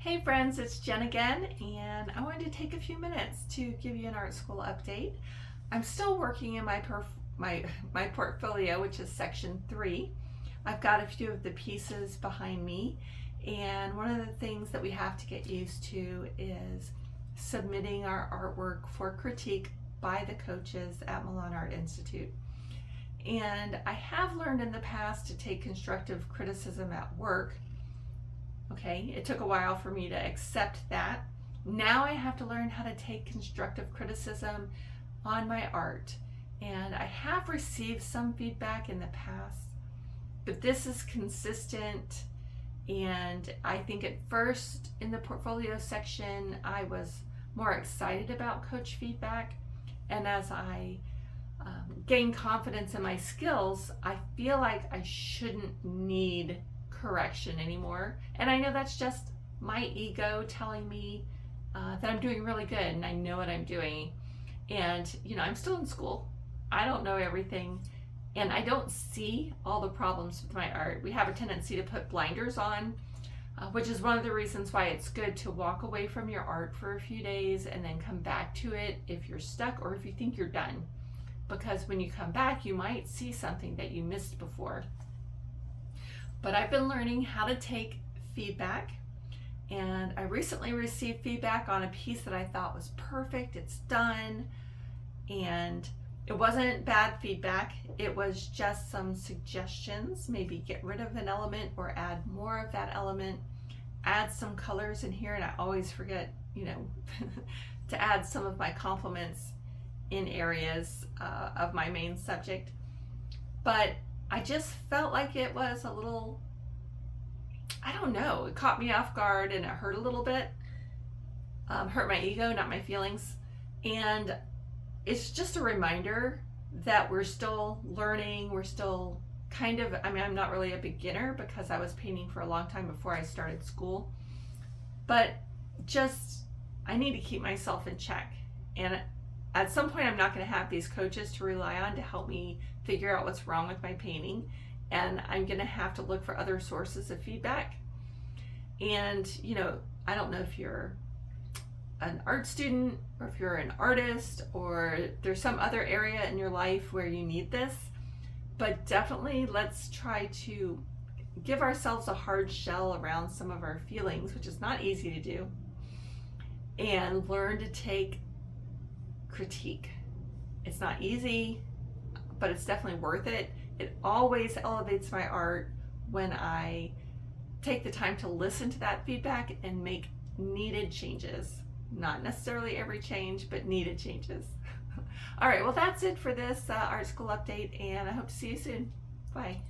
Hey friends, it's Jen again, and I wanted to take a few minutes to give you an art school update. I'm still working in my portfolio, which is section 3. I've got a few of the pieces behind me, and one of the things that we have to get used to is submitting our artwork for critique by the coaches at Milan Art Institute. And I have learned in the past to take constructive criticism at work. Okay, it took a while for me to accept that. Now I have to learn how to take constructive criticism on my art. And I have received some feedback in the past, but this is consistent. And I think at first in the portfolio section, I was more excited about coach feedback. And as I gain confidence in my skills, I feel like I shouldn't need correction anymore. And I know that's just my ego telling me that I'm doing really good and I know what I'm doing. And I'm still in school. I don't know everything, and I don't see all the problems with my art. We have a tendency to put blinders on, which is one of the reasons why it's good to walk away from your art for a few days and then come back to it if you're stuck or if you think you're done. Because when you come back, you might see something that you missed before. But I've been learning how to take feedback, and I recently received feedback on a piece that I thought was perfect. It's done, and it wasn't bad feedback. It was just some suggestions, maybe get rid of an element or add more of that element, add some colors in here, and I always forget, to add some of my compliments in areas of my main subject. But I just felt like it was a little, I don't know, it caught me off guard and it hurt a little bit. Hurt my ego, not my feelings. And it's just a reminder that we're still learning. We're still I'm not really a beginner because I was painting for a long time before I started school. But I need to keep myself in check. And at some point, I'm not going to have these coaches to rely on to help me figure out what's wrong with my painting. And I'm going to have to look for other sources of feedback. And, I don't know if you're an art student or if you're an artist or there's some other area in your life where you need this. But definitely let's try to give ourselves a hard shell around some of our feelings, which is not easy to do, and learn to take critique. It's not easy, but it's definitely worth it. It always elevates my art when I take the time to listen to that feedback and make needed changes. Not necessarily every change, but needed changes. All right, well, that's it for this art school update, and I hope to see you soon. Bye.